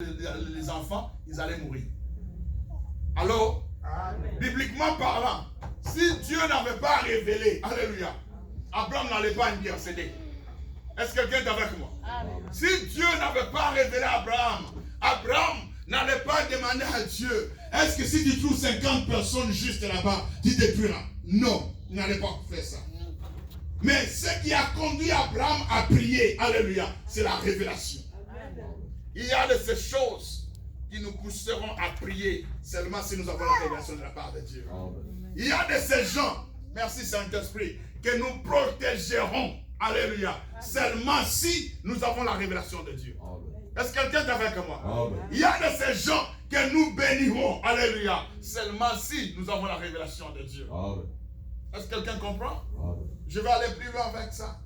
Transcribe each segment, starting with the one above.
les enfants, ils allaient mourir. Alors, bibliquement parlant, si Dieu n'avait pas révélé, alléluia, Abraham n'allait pas intercéder. Est-ce que quelqu'un est avec moi? Amen. Si Dieu n'avait pas révélé à Abraham, Abraham n'allait pas demander à Dieu, est-ce que si tu trouves 50 personnes justes là-bas, tu te tueras? Non, il n'allait pas faire ça. Mais ce qui a conduit Abraham à prier, alléluia, c'est la révélation. Il y a de ces choses qui nous pousseront à prier seulement si nous avons la révélation de la part de Dieu. Il y a de ces gens, merci Saint-Esprit, que nous protégerons, alléluia, seulement si nous avons la révélation de Dieu. Est-ce que quelqu'un est avec moi? Il y a de ces gens que nous bénirons, alléluia, seulement si nous avons la révélation de Dieu. Est-ce que quelqu'un comprend? Je vais aller plus loin avec ça.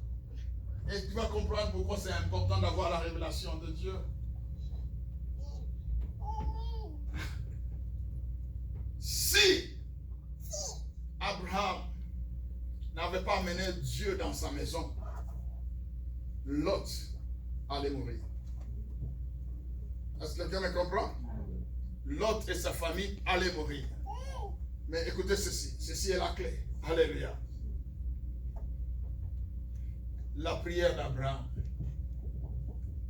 Et tu vas comprendre pourquoi c'est important d'avoir la révélation de Dieu. Si Abraham n'avait pas mené Dieu dans sa maison, Lot allait mourir. Est-ce que quelqu'un me comprend? Lot et sa famille allaient mourir. Mais écoutez ceci, ceci est la clé. Alléluia. La prière d'Abraham,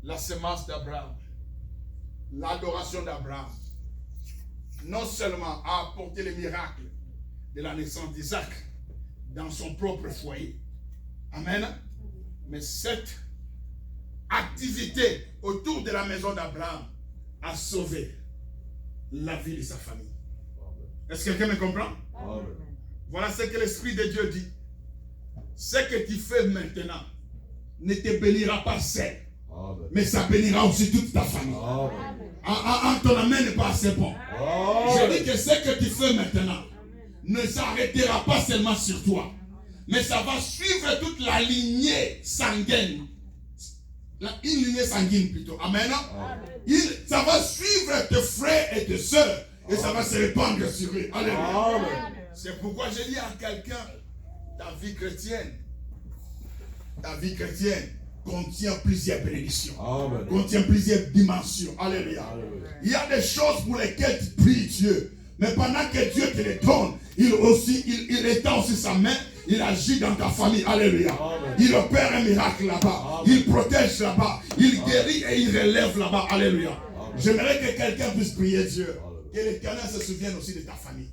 la semence d'Abraham, l'adoration d'Abraham, non seulement a apporté le miracle de la naissance d'Isaac dans son propre foyer. Amen. Mais cette activité autour de la maison d'Abraham a sauvé la vie de sa famille. Est-ce que quelqu'un me comprend? Amen. Voilà ce que l'Esprit de Dieu dit. Ce que tu fais maintenant ne te bénira pas seul, mais ça bénira aussi toute ta famille. Ton amen n'est pas assez bon. Je dis que ce que tu fais maintenant ne s'arrêtera pas seulement sur toi, mais ça va suivre toute la lignée sanguine. Une lignée sanguine plutôt. Amen. Ça va suivre tes frères et tes sœurs et ça va se répandre sur eux. Alléluia. C'est pourquoi je dis à quelqu'un, ta vie chrétienne contient plusieurs bénédictions. Amen. Contient plusieurs dimensions. Alléluia. Il y a des choses pour lesquelles tu pries Dieu. Mais pendant que Dieu te les donne, il étend aussi sa main. Il agit dans ta famille. Alléluia. Amen. Il opère un miracle là-bas. Amen. Il protège là-bas. Il guérit et il relève là-bas. Alléluia. J'aimerais que quelqu'un puisse prier Dieu. Que l'Éternel se souvienne aussi de ta famille.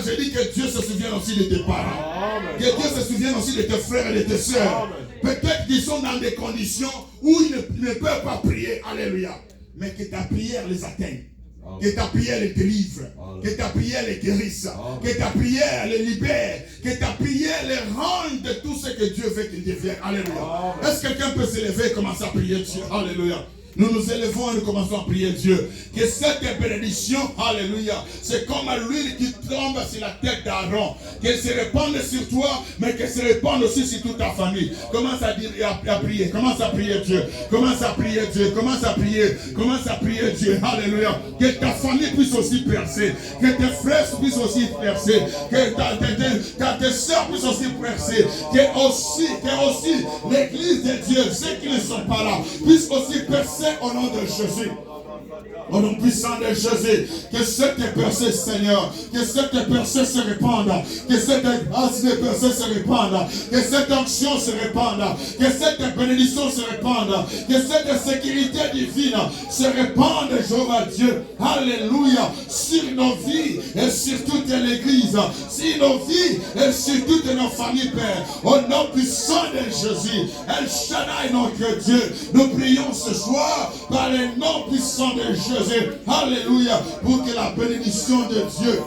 Je dis que Dieu se souvienne aussi de tes parents. Amen. Que Dieu se souvienne aussi de tes frères et de tes sœurs. Peut-être qu'ils sont dans des conditions où ils ne peuvent pas prier. Alléluia. Mais que ta prière les atteigne. Amen. Que ta prière les délivre. Amen. Que ta prière les guérisse. Amen. Que ta prière les libère. Que ta prière les rende de tout ce que Dieu veut qu'ils deviennent. Alléluia. Est-ce que quelqu'un peut se lever et commencer à prier Dieu? Alléluia. Nous nous élevons et nous commençons à prier Dieu. Que cette bénédiction, alléluia, c'est comme l'huile qui tombe sur la tête d'Aaron. Qu'elle se répande sur toi, mais qu'elle se répande aussi sur toute ta famille. Commence à dire à prier. Commence à prier Dieu. Commence à prier Dieu. Commence à prier. Commence à prier Dieu. Alléluia. Que ta famille puisse aussi percer. Que tes frères puissent aussi percer. Que tes soeurs puissent aussi percer. Que aussi l'église de Dieu, ceux qui ne sont pas là, puissent aussi percer. Au nom de Jésus. Au nom puissant de Jésus, que cette percée, Seigneur, que cette percée se répande, que cette grâce de percée se répande, que cette onction se répande, que cette bénédiction se répande, que cette sécurité divine se répande, Jéhovah Dieu, alléluia, sur nos vies et sur toute l'église, sur nos vies et sur toutes nos familles, Père, au nom puissant de Jésus, El Shaddai, notre Dieu, nous prions ce soir par le nom puissant de Jésus. Alléluia, pour que la bénédiction de Dieu,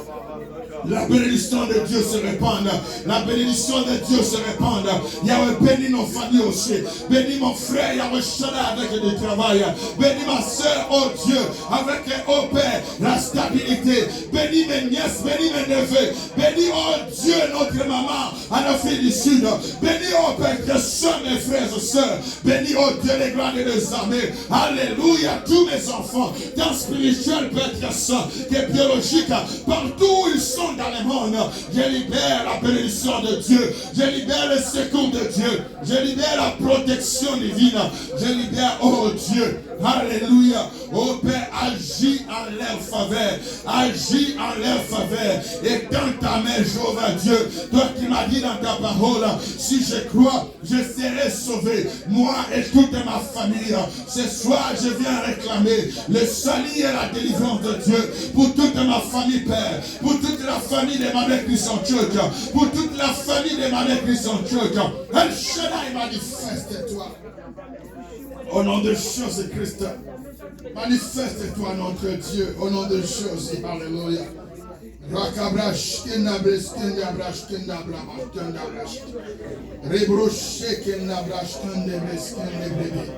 la bénédiction de Dieu se répande. La bénédiction de Dieu se répande. Yahweh, bénis nos familles aussi. Bénis mon frère, Yahweh, avec du travail. Bénis ma soeur, oh Dieu, avec, oh Père, la stabilité. Bénis mes nièces, bénis mes neveux. Bénis, oh Dieu, notre maman, à nos filles du Sud. Bénis, oh Père, que sont mes frères et sœurs. Bénis, oh Dieu, les grands et les armées. Alléluia, tous mes enfants, tant spirituels, Père, que biologiques, partout où ils sont dans le monde. Je libère la bénédiction de Dieu. Je libère le secours de Dieu. Je libère la protection divine. Je libère, oh Dieu, alléluia. Oh Père, agis en leur faveur. Agis en leur faveur. Étends ta main, Jéhovah Dieu. Toi qui m'as dit dans ta parole, si je crois, je serai sauvé. Moi et toute ma famille. Ce soir, je viens réclamer le salut et la délivrance de Dieu pour toute ma famille, Père. Pour toute la famille des Mother Christian Church. Pour toute la famille des Mother Christian Church. El Shaddai, manifeste-toi. Au nom de Jésus-Christ. Manifeste-toi, notre Dieu. Au nom de Jésus. Alléluia. Rakabrash, kendabrash, kendabrash, kendabrash, kendabrash. Rebroche, kendabrash, kendabrash, kendabrash.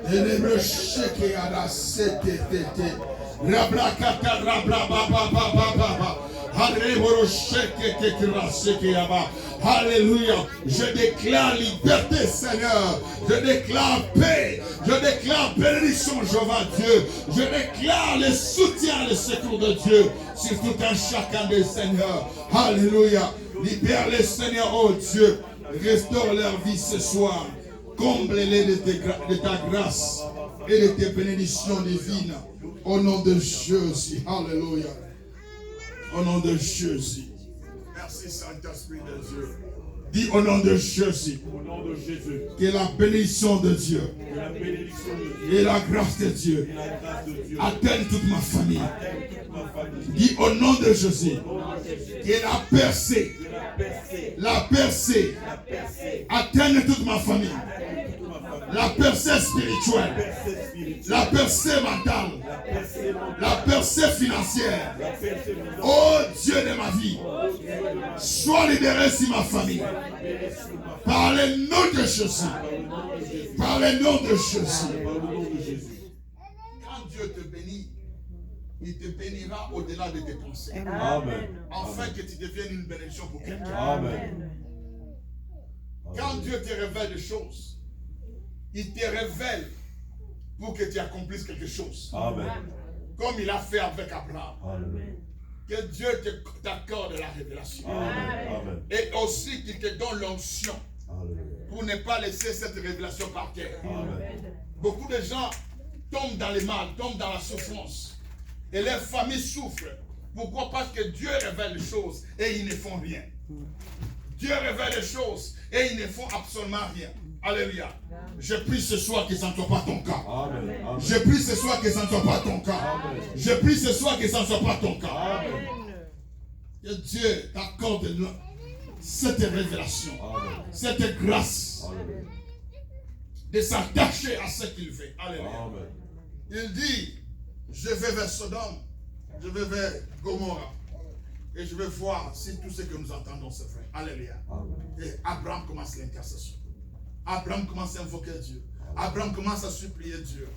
Rebroche, kendabrash, kendabrash. Rabrakata, rabrabababababa. Alléluia. Je déclare liberté, Seigneur. Je déclare paix. Je déclare bénédiction, Jéhovah Dieu. Je déclare le soutien, le secours de Dieu sur tout un chacun des Seigneurs. Alléluia. Libère les Seigneurs, oh Dieu. Restaure leur vie ce soir. Comble-les de ta grâce et de tes bénédictions divines. Au nom de Jésus. Alléluia. Au nom de Jésus. Merci Saint-Esprit de Dieu. Dis au nom de Jésus. Au nom de Jésus. Que la bénédiction de Dieu. Que la bénédiction de Dieu. Et la grâce de Dieu. Et la grâce de Dieu. Atteigne toute ma famille. Atteigne toute ma famille. Dis au nom de Jésus. Que la percée. Que la percée. La percée. La percée. Atteigne toute ma famille. Atteigne toute ma famille. La percée spirituelle. La percée spirituelle. La percée mentale. La percée mentale. La percée financière. La percée financière. Oh Dieu de ma vie. Sois libéré sur ma famille. Par le nom de Jésus. Par le nom de Jésus. Quand Dieu te bénit, il te bénira au-delà de tes pensées. Amen. Afin que tu deviennes une bénédiction pour quelqu'un. Amen. Quand Dieu te révèle des choses, il te révèle pour que tu accomplisses quelque chose. Amen. Comme il a fait avec Abraham. Amen. Que Dieu t'accorde la révélation. Amen. Et aussi qu'il te donne l'onction pour ne pas laisser cette révélation par terre. Amen. Beaucoup de gens tombent dans le mal, tombent dans la souffrance. Et leurs familles souffrent. Pourquoi? Parce que Dieu révèle les choses et ils ne font rien. Dieu révèle les choses et ils ne font absolument rien. Alléluia. Je prie ce soir que ça ne soit pas ton cas. Amen. Je prie ce soir que ça ne soit pas ton cas. Amen. Je prie ce soir que ça ne soit pas ton cas. Amen. Que Dieu t'accorde cette révélation, Amen. cette grâce Amen. de s'attacher à ce qu'il fait. Alléluia. Amen. Il dit, je vais vers Sodome, je vais vers Gomorrah. Et je vais voir si tout ce que nous entendons se fait. Alléluia. Amen. Et Abraham commence l'intercession. Abraham commence à invoquer Dieu. Abraham commence à supplier Dieu.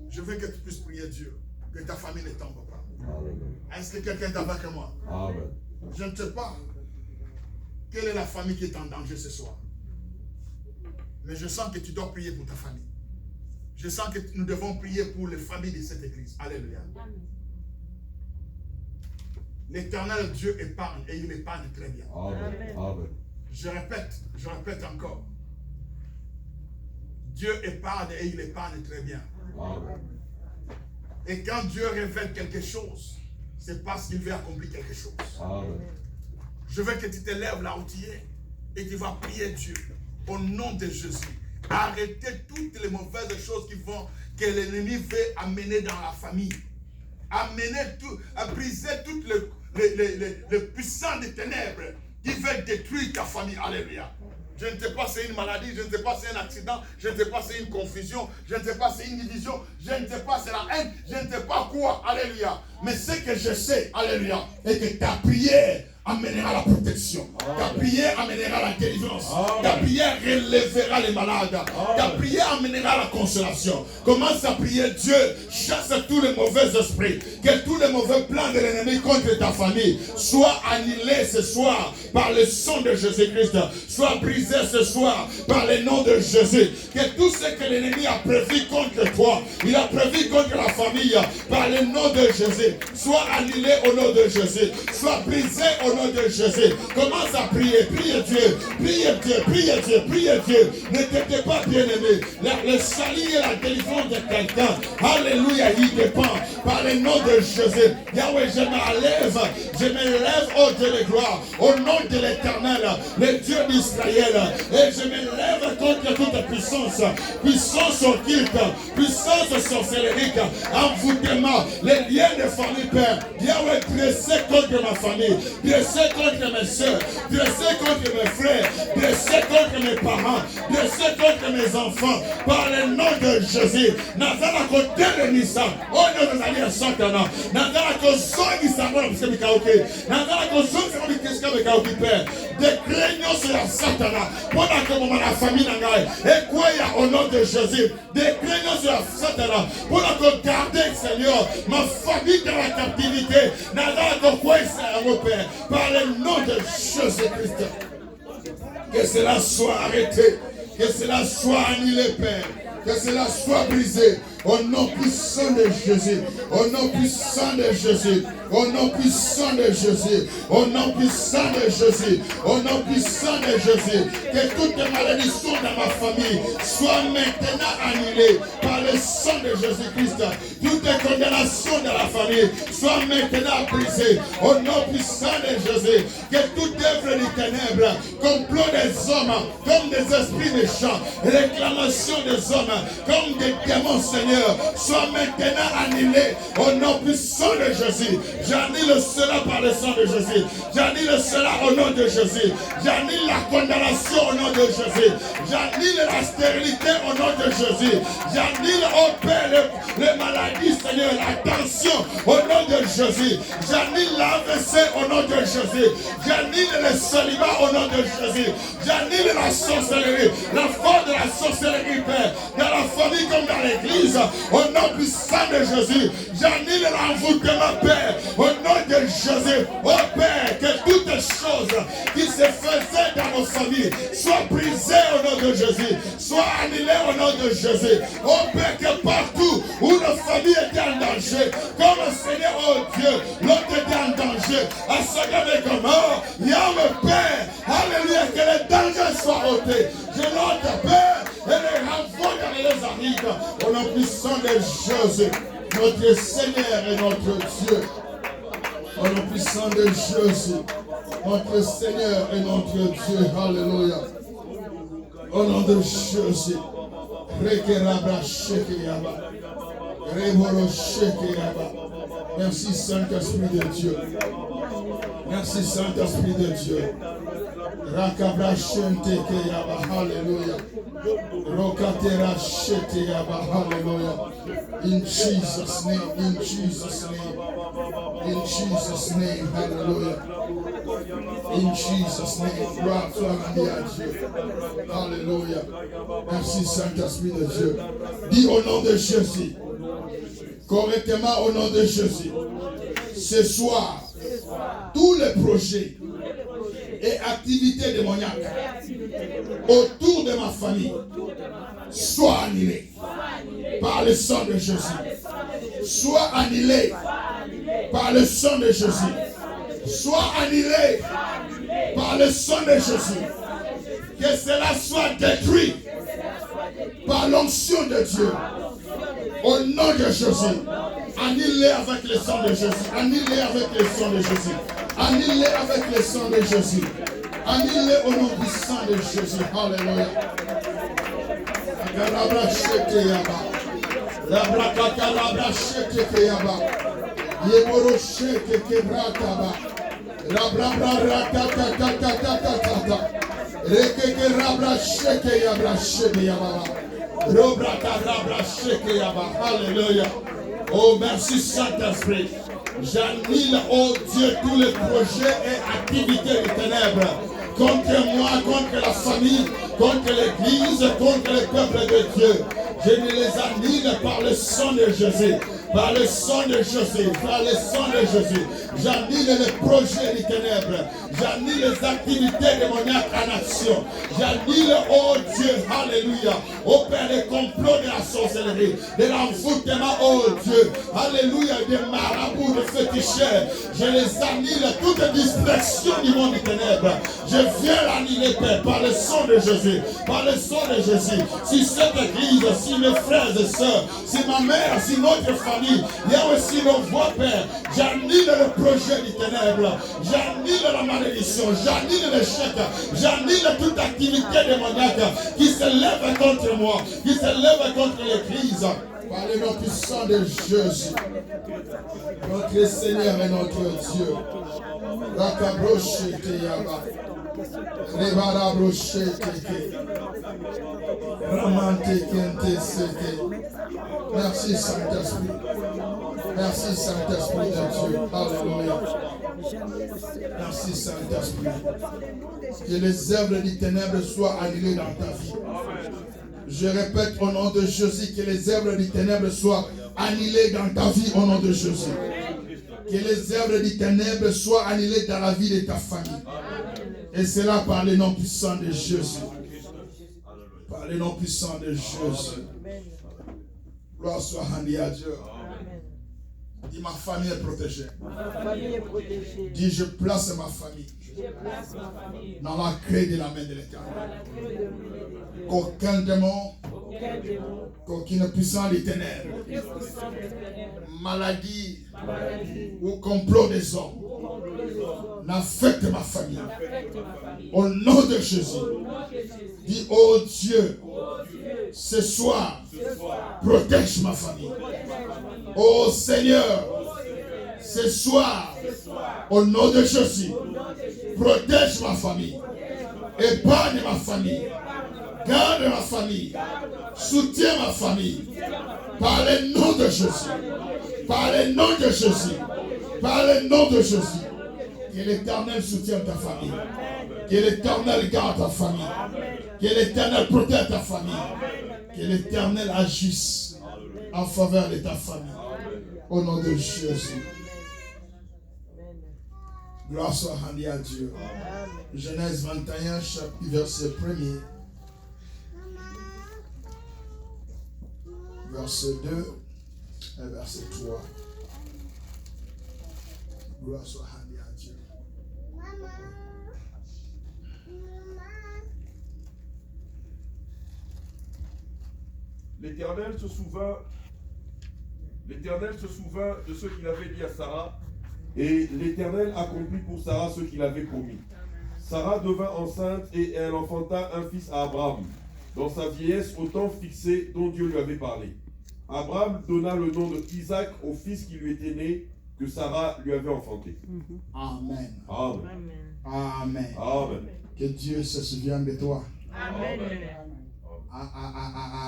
Je veux que tu puisses prier Dieu. Que ta famille ne tombe pas. Amen. Est-ce que quelqu'un est avec moi? Amen. Je ne sais pas quelle est la famille qui est en danger ce soir. Mais je sens que tu dois prier pour ta famille. Je sens que nous devons prier pour les familles de cette église. Alléluia. L'Éternel Dieu épargne et il épargne très bien. Amen. Amen. Je répète encore. Dieu épargne et il épargne très bien. Amen. Et quand Dieu révèle quelque chose, c'est parce qu'il veut accomplir quelque chose. Amen. Je veux que tu te lèves là où tu es et tu vas prier Dieu au nom de Jésus. Arrêtez toutes les mauvaises choses que l'ennemi veut amener dans la famille. Amener tout, à briser toutes les puissants des ténèbres qui veulent détruire ta famille. Alléluia. Je ne sais pas si c'est une maladie, je ne sais pas si c'est un accident, je ne sais pas si c'est une confusion, je ne sais pas si c'est une division, je ne sais pas si c'est la haine, je ne sais pas quoi. Alléluia. Mais ce que je sais, alléluia, est que ta prière amènera la protection. Ta prière amènera la délivrance. Ta prière relèvera les malades. Ta prière amènera la consolation. Commence à prier Dieu. Chasse tous les mauvais esprits. Que tous les mauvais plans de l'ennemi contre ta famille soient annulés ce soir par le sang de Jésus-Christ. Soient brisés ce soir par le nom de Jésus. Que tout ce que l'ennemi a prévu contre toi, il a prévu contre la famille, par par le nom de Jésus. Sois annulé au nom de Jésus. Sois brisé au nom de Jésus. Commence à prier. Priez Dieu. Priez Dieu. Priez Dieu. Priez Dieu. Ne t'étais pas bien-aimé. Le salut et la délivrance de quelqu'un. Alléluia. Il dépend par le nom de Jésus. Yahweh, je me lève au Dieu de gloire. Au nom de l'Éternel, le Dieu d'Israël. Et je me lève contre toute puissance. Puissance occulte. Puissance sorcellerie. Envoûtement. Les liens de famille, Père. Yahweh, dressez contre ma famille. Dressez contre mes soeurs. Dressez contre mes frères. Dressez contre mes parents. Dressez contre mes enfants. Par le nom de Jésus. Nazara côté de Nissa. Oh non, nous allons à Santana. Nazara kozongi sabona parce que Mikaoke. Nazara kozongi sabona parce que Mikaoke, Père. Des craignons sur la Santana. Pendant que mon la famille n'engaille. Et quoi il y a au nom de Jésus. Des craignons sur la Santana. Pendant que garder, Seigneur, ma famille dans la captivité. Nazara quoi c'est mon Père. Par le nom de Jésus-Christ. Que cela soit arrêté. Que cela soit annulé, Père. Que cela soit brisé. Au nom puissant de Jésus. Au nom puissant de Jésus. Au nom puissant de Jésus. Au nom puissant de Jésus. Au nom puissant de Jésus. Que toute malédiction dans ma famille soit maintenant annulée par le sang de Jésus-Christ. Toute condamnation dans la famille soit maintenant brisée. Au nom puissant de Jésus. Que toute œuvre des ténèbres, complot des hommes, comme des esprits méchants, réclamation des hommes, comme des démons, Seigneur, soit maintenant annulé au nom puissant de Jésus. J'annule cela par le sang de Jésus. J'annule cela au nom de Jésus. J'annule la condamnation au nom de Jésus. J'annule la stérilité au nom de Jésus. J'annule au Père les maladies, Seigneur, la tension au nom de Jésus. J'annule l'AVC au nom de Jésus. J'annule le célibat au nom de Jésus. J'annule la sorcellerie, la force de la sorcellerie, Père, dans la famille comme dans l'église. Au nom puissant de Jésus, j'annule l'envoûtement, Père. Au nom de Jésus, oh Père, que toutes choses qui se faisaient dans nos familles soient brisées au nom de Jésus, soient annulées au nom de Jésus. Oh Père, que partout où nos familles étaient en danger, comme Seigneur, oh Dieu, l'autre était en danger, à Sodome et Gomorrhe, Yahweh Père, alléluia, que les dangers soient ôtés. Je l'ôte, Père, et les renvoie dans les arrives au nom puissant de Jésus, notre Seigneur et notre Dieu. Au nom puissant de Jésus, notre Seigneur et notre Dieu. Alléluia. Au nom de Jésus. Merci Saint-Esprit de Dieu. Merci Saint-Esprit de Dieu. Rakabra shente ke yaba, hallelujah. Rokatera shete yaba, hallelujah. In Jesus' name, in Jesus' name, in Jesus' name, hallelujah. In Jesus' name, gloire soit rendue à Dieu. Alléluia. Merci Saint-Esprit de Dieu. Dis au nom de Jésus, correctement au nom de Jésus, ce soir, tous les projets et activités démoniaques autour de ma famille soient annulés par le sang de Jésus. Soient annulés par le sang de Jésus. Soient annulés par le sang de Jésus. Que cela soit détruit par l'onction de Dieu. Au nom de Jésus. Annulez avec le sang de Jésus. Annulez avec le sang de Jésus. Annulez avec le sang de Jésus. Annulez au nom puissant de Jésus. Alléluia. Alléluia. Oh, merci Saint-Esprit. J'annule, oh Dieu, tous les projets et activités des ténèbres contre moi, contre la famille, contre l'église, contre le peuple de Dieu. Je ne les annule par le sang de Jésus, Par le sang de Jésus, par le sang de Jésus, j'annule les projets des ténèbres, j'annule les activités démoniaques en action, j'annule, oh Dieu, alléluia, au Père, les complots de la sorcellerie, de l'envoûtement, oh Dieu, alléluia, des marabouts, des féticheurs, je les annule, toute distraction du monde des ténèbres, je viens l'annuler, Père, par le sang de Jésus, par le sang de Jésus, si cette église, si mes frères et sœurs, si ma mère, si notre famille, il y a aussi nos voix, Père, j'annule le projet du ténèbre, j'annule la malédiction, j'annule l'échec, j'annule toute activité démoniaque qui se lève contre moi, qui se lève contre l'église. Par le nom puissant de Jésus, notre Seigneur et notre Dieu. Merci Saint-Esprit. Merci Saint-Esprit de Dieu. Alléluia. Merci Saint-Esprit. Que les œuvres des ténèbres soient annulées dans ta vie. Je répète au nom de Jésus, que les œuvres des ténèbres soient annulées dans ta vie au nom de Jésus. Que les œuvres des ténèbres soient annulées dans la vie de ta famille. Et cela par le nom puissant de Jésus. Par le nom puissant de Jésus. Gloire soit rendue à Dieu. Dis, ma famille est protégée. Dis, je place ma famille dans la clé de la main de l'Éternel. Qu'aucun démon, qu'aucune puissance des ténèbres, maladie ou complot des hommes n'affecte ma famille. Au nom de Jésus, dis, oh Dieu, ce soir, protège ma famille. Oh Seigneur, ce soir, au nom de Jésus, protège ma famille, épargne ma famille, garde ma famille, soutiens ma famille, par le nom de Jésus, par le nom de Jésus, par le nom de Jésus. Que l'Éternel soutienne ta famille, que l'Éternel garde ta famille, que l'Éternel protège ta famille, que l'Éternel agisse en faveur de ta famille. Au nom de Jésus. Gloire soit rendue à Dieu. Genèse 21, chapitre verset 1er. Verset 2 et verset 3. Gloire soit rendue à Dieu. L'Éternel se souvint de ce qu'il avait dit à Sarah, et l'Éternel accomplit pour Sarah ce qu'il avait promis. Sarah devint enceinte et elle enfanta un fils à Abraham, dans sa vieillesse au temps fixé dont Dieu lui avait parlé. Abraham donna le nom de Isaac au fils qui lui était né, que Sarah lui avait enfanté. Amen. Amen. Amen. Amen. Que Dieu se souvienne de toi. Amen.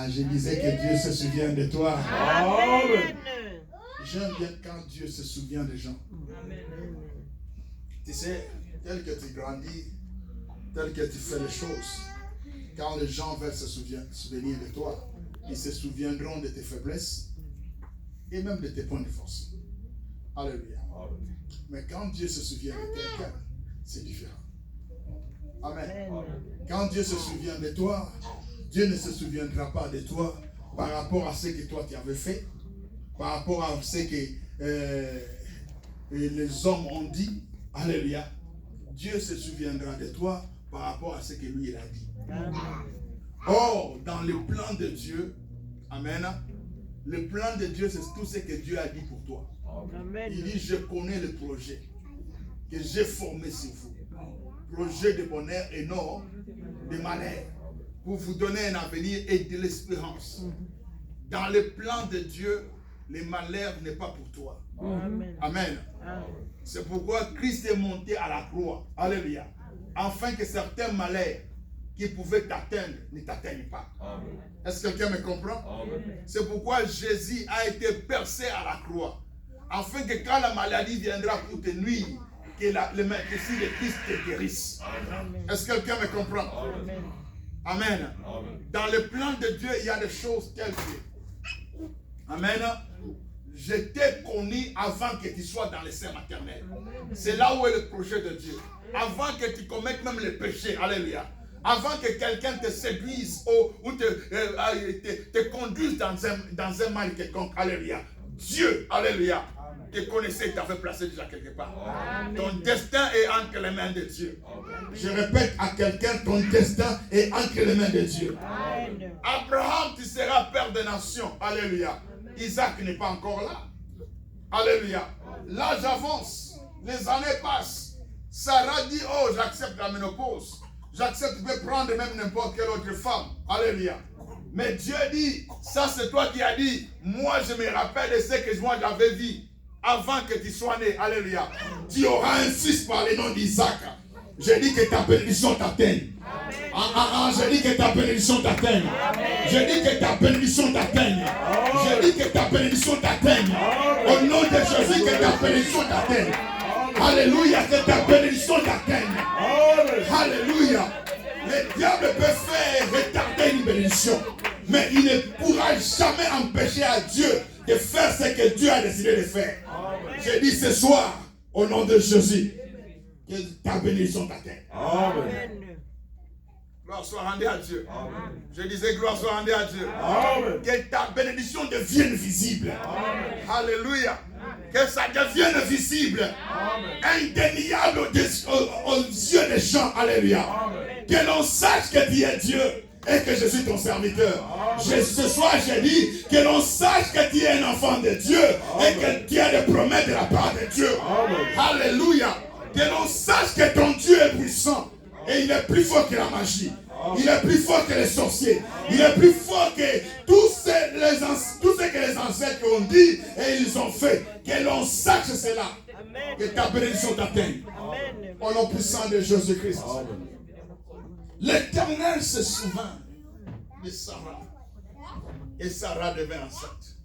Je disais que Dieu se souvient de toi. Amen. J'aime bien quand Dieu se souvient des gens. Amen. Tu sais, tel que tu grandis, tel que tu fais les choses, quand les gens veulent se souvenir de toi, ils se souviendront de tes faiblesses et même de tes points de force. Alléluia. Mais quand Dieu se souvient de quelqu'un, c'est différent. Amen. Quand Dieu se souvient de toi, Dieu ne se souviendra pas de toi par rapport à ce que toi tu avais fait, par rapport à ce que les hommes ont dit. Alléluia. Dieu se souviendra de toi par rapport à ce que lui il a dit. Amen. Or, dans le plan de Dieu, amen, le plan de Dieu, c'est tout ce que Dieu a dit pour toi. Amen. Il dit, je connais le projet que j'ai formé sur vous. Projet de bonheur et non de malheur, pour vous donner un avenir et de l'espérance. Dans le plan de Dieu, le malheur n'est pas pour toi. Amen. Amen. C'est pourquoi Christ est monté à la croix. Alléluia. Afin que certains malheurs qui pouvaient t'atteindre ne t'atteignent pas. Est-ce que quelqu'un me comprend? Amen. C'est pourquoi Jésus a été percé à la croix. Afin que quand la maladie viendra pour te nuire, que le maîtrise de Christ te guérisse. Est-ce que quelqu'un me comprend? Amen. Amen. Amen. Dans le plan de Dieu, il y a des choses telles que, amen, je t'ai connu avant que tu sois dans le sein maternel. C'est là où est le projet de Dieu. Avant que tu commettes même les péchés. Alléluia. Avant que quelqu'un te séduise ou te conduise dans un mal quelconque. Alléluia. Dieu, alléluia, te connaissait et t'avait placé déjà quelque part. Amen. Ton destin est entre les mains de Dieu. Amen. Je répète à quelqu'un, ton destin est entre les mains de Dieu. Amen. Abraham, tu seras père des nations. Alléluia. Amen. Isaac n'est pas encore là. Alléluia. L'âge avance. Les années passent. Sarah dit, oh, j'accepte la ménopause. J'accepte de prendre même n'importe quelle autre femme. Alléluia. Mais Dieu dit, ça c'est toi qui as dit, moi je me rappelle de ce que moi j'avais vu avant que tu sois né. Alléluia. Tu auras un fils par le nom d'Isaac. Je dis que ta bénédiction t'atteigne. Je dis que ta bénédiction t'atteigne. Je dis que ta bénédiction t'atteigne. Je dis que ta bénédiction t'atteigne. Au nom de Jésus, que ta bénédiction t'atteigne. Alléluia, que ta bénédiction t'atteigne. Alléluia. Le diable peut faire retarder une bénédiction, mais il ne pourra jamais empêcher à Dieu de faire ce que Dieu a décidé de faire. Je dis ce soir, au nom de Jésus, que ta bénédiction t'atteigne. Amen. Gloire soit rendue à Dieu. Amen. Je disais gloire soit rendue à Dieu. Amen. Que ta bénédiction devienne visible. Amen. Alléluia. Que ça devienne visible. Amen. Indéniable aux yeux des gens. Alléluia. Amen. Que l'on sache que tu es Dieu et que je suis ton serviteur. Ce soir, j'ai dit que l'on sache que tu es un enfant de Dieu. Amen. Et que tu as des promesses de la part de Dieu. Amen. Alléluia. Que l'on sache que ton Dieu est puissant. Et il est plus fort que la magie. Il est plus fort que les sorciers. Il est plus fort que tout ce que les ancêtres ont dit et ils ont fait. Que l'on sache cela. Amen. Que ta bénédiction t'atteigne. Au nom puissant de Jésus-Christ. L'Éternel se souvint de Sarah. Et Sarah devint enceinte.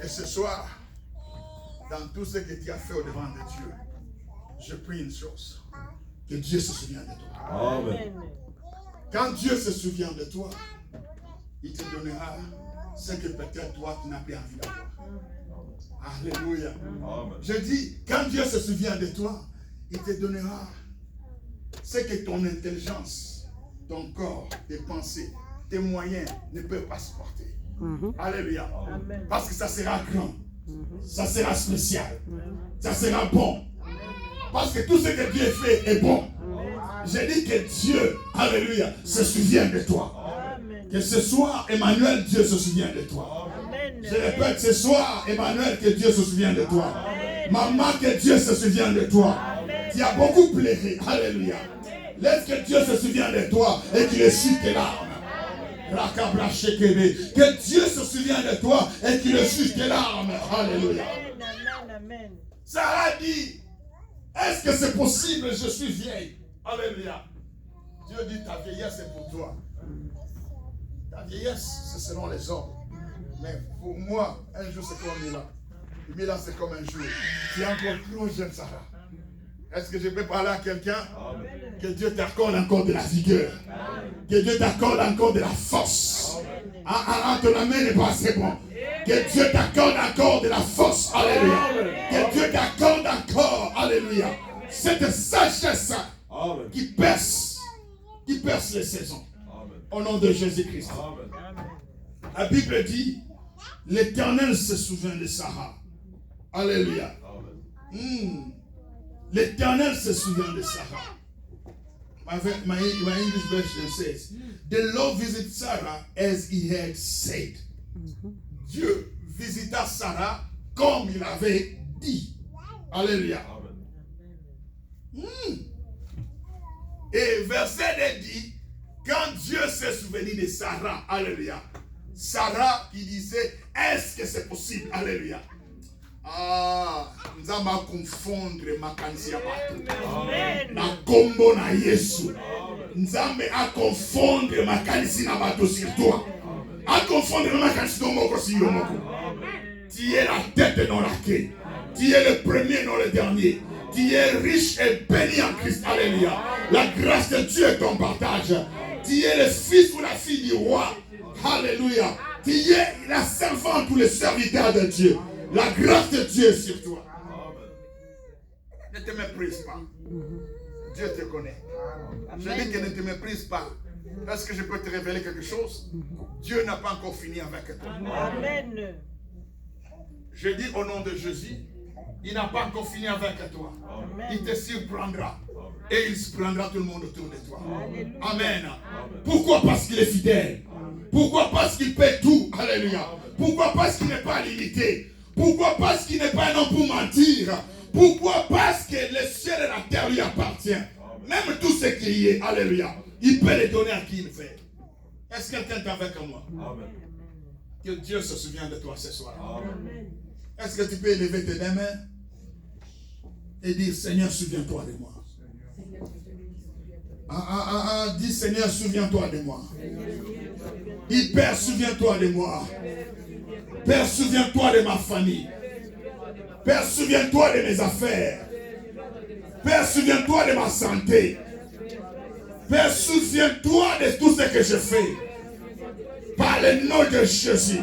Et ce soir, dans tout ce que tu as fait au devant de Dieu, je prie une chose. Que Dieu se souvient de toi. Amen. Quand Dieu se souvient de toi, il te donnera ce que peut-être toi tu n'as plus envie d'avoir. Alléluia. Amen. Je dis, quand Dieu se souvient de toi, il te donnera ce que ton intelligence, ton corps, tes pensées, tes moyens ne peuvent pas supporter. Alléluia. Amen. Parce que ça sera grand, ça sera spécial, ça sera bon. Parce que tout ce que Dieu fait est bon. J'ai dit que Dieu, alléluia, se souvient de toi. Amen. Que ce soir, Emmanuel, Dieu se souvient de toi. Amen. Je répète, ce soir, Emmanuel, que Dieu se souvient de toi. Amen. Maman, que Dieu se souvient de toi. Amen. Tu as beaucoup pleuré. Alléluia. Laisse que Dieu se souvient de toi et qu'il essuie tes larmes. Que Dieu se souvient de toi et qu'il essuie tes larmes. Alléluia. Amen. Sarah dit, est-ce que c'est possible? Je suis vieille. Alléluia. Dieu dit, ta vieillesse est pour toi. Ta vieillesse, c'est selon les hommes. Mais pour moi, un jour c'est comme Mila. Mila, c'est comme un jour. Tu es encore plus jeune, Sarah. Est-ce que je peux parler à quelqu'un? Que Dieu t'accorde encore de la vigueur. Que Dieu t'accorde encore de la force. Ton amen n'est pas assez bon. Que Dieu t'accorde encore de la force. Alléluia. Que Dieu t'accorde encore. Alléluia. Cette sagesse qui perce les saisons. Au nom de Jésus-Christ. La Bible dit, l'Éternel se souvient de Sarah. Alléluia. L'Éternel se souvient de Sarah. My English version says, the Lord visited Sarah as he had said. Dieu visita Sarah comme il avait dit. Alléluia. Et verset 2 dit, quand Dieu s'est souvenu de Sarah, alléluia. Sarah qui disait, est-ce que c'est possible? Alléluia. Nous allons confondre ma kanisi à bateau. Na kombo na Yesu. Nous allons confondre ma kanisi na bateau sur toi. À confondre ma kanisi no moko si yo moko. Tu es la tête non la queue. Tu es le premier non le dernier. Tu es riche et béni en Christ. Alléluia. La grâce de Dieu est ton partage. Tu es le fils ou la fille du roi. Alléluia. Tu es la servante ou le serviteur de Dieu. La grâce de Dieu est sur toi. Ne te méprise pas. Dieu te connaît. Je dis que ne te méprise pas. Est-ce que je peux te révéler quelque chose? Dieu n'a pas encore fini avec toi. Amen. Je dis au nom de Jésus, il n'a pas encore fini avec toi. Il te surprendra. Et il surprendra tout le monde autour de toi. Amen. Pourquoi? Parce qu'il est fidèle. Pourquoi? Parce qu'il paie tout. Alléluia. Pourquoi? Parce qu'il n'est pas limité. Pourquoi? Parce qu'il n'est pas un homme pour mentir. Pourquoi? Parce que le ciel et la terre lui appartiennent. Même tout ce qui y est. Alléluia. Il peut les donner à qui il veut. Est-ce que quelqu'un est avec moi? Amen. Que Dieu se souvienne de toi ce soir. Amen. Est-ce que tu peux élever tes deux mains et dire, Seigneur, souviens-toi de moi. Dis, Seigneur, souviens-toi de moi. Dis, Père, souviens-toi de moi. Père, souviens-toi de ma famille. Père, souviens-toi de mes affaires. Père, souviens-toi de ma santé. Père, souviens-toi de tout ce que je fais. Par le nom de Jésus.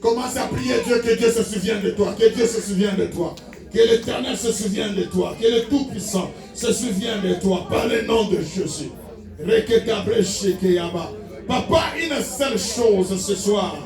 Commence à prier Dieu, que Dieu se souvienne de toi. Que Dieu se souvienne de toi. Que l'Éternel se souvienne de toi. Que le Tout-Puissant se souvienne de toi. Par le nom de Jésus. Papa, une seule chose ce soir.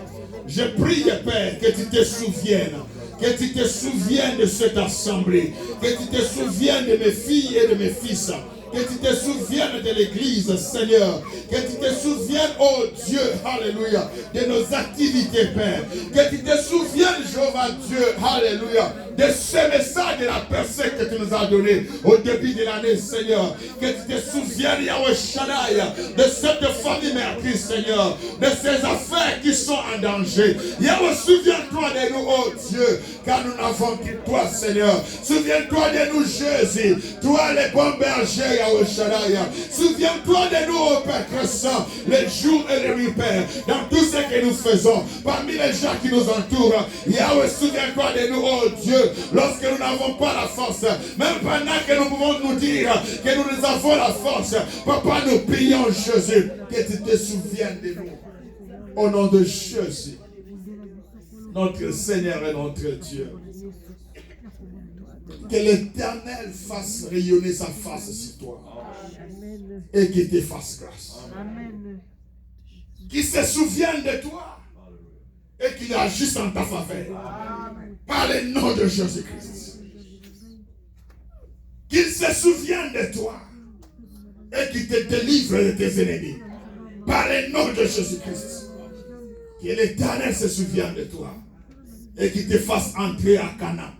Je prie, Père, que tu te souviennes. Que tu te souviennes de cette assemblée. Que tu te souviennes de mes filles et de mes fils. Que tu te souviennes de l'église, Seigneur. Que tu te souviennes, oh Dieu, alléluia, de nos activités, Père. Que tu te souviennes, Jéhovah Dieu, alléluia, de ce message de la personne que tu nous as donné au début de l'année, Seigneur. Que tu te souviennes, Yahweh Shaddai, de cette famille meurtrie, Seigneur. De ces affaires qui sont en danger. Yahweh, souviens-toi de nous, oh Dieu, car nous n'avons que toi, Seigneur. Souviens-toi de nous, Jésus. Toi, les bons bergers, Yahweh Shaddai. Souviens-toi de nous, oh Père Saint, les jours et les nuits, Père, dans tout ce que nous faisons, parmi les gens qui nous entourent. Yahweh, souviens-toi de nous, oh Dieu, lorsque nous n'avons pas la force, même pendant que nous pouvons nous dire que nous avons la force. Papa, nous prions, Jésus, que tu te souviennes de nous. Au nom de Jésus, notre Seigneur et notre Dieu. Que l'Éternel fasse rayonner sa face sur toi. Et qu'il te fasse grâce. Amen. Qu'il se souvienne de toi. Et qu'il agisse en ta faveur. Amen. Par le nom de Jésus-Christ. Qu'il se souvienne de toi. Et qu'il te délivre de tes ennemis. Par le nom de Jésus-Christ. Que l'Éternel se souvienne de toi. Et qu'il te fasse entrer à Canaan.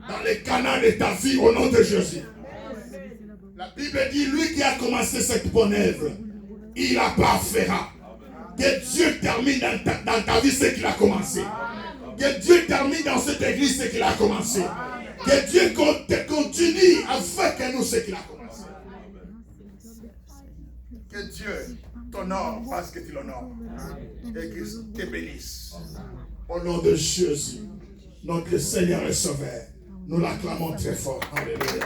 Dans le Canaan de ta vie au nom de Jésus. La Bible dit, lui qui a commencé cette bonne œuvre, il la parfera. Que Dieu termine dans ta vie ce qu'il a commencé. Que Dieu termine dans cette église ce qu'il a commencé. Que Dieu continue avec nous ce qu'il a commencé. Que Dieu t'honore parce que tu l'honores. Et qu'il te bénisse. Au nom de Jésus, notre Seigneur et Sauveur, nous l'acclamons très fort. Alléluia.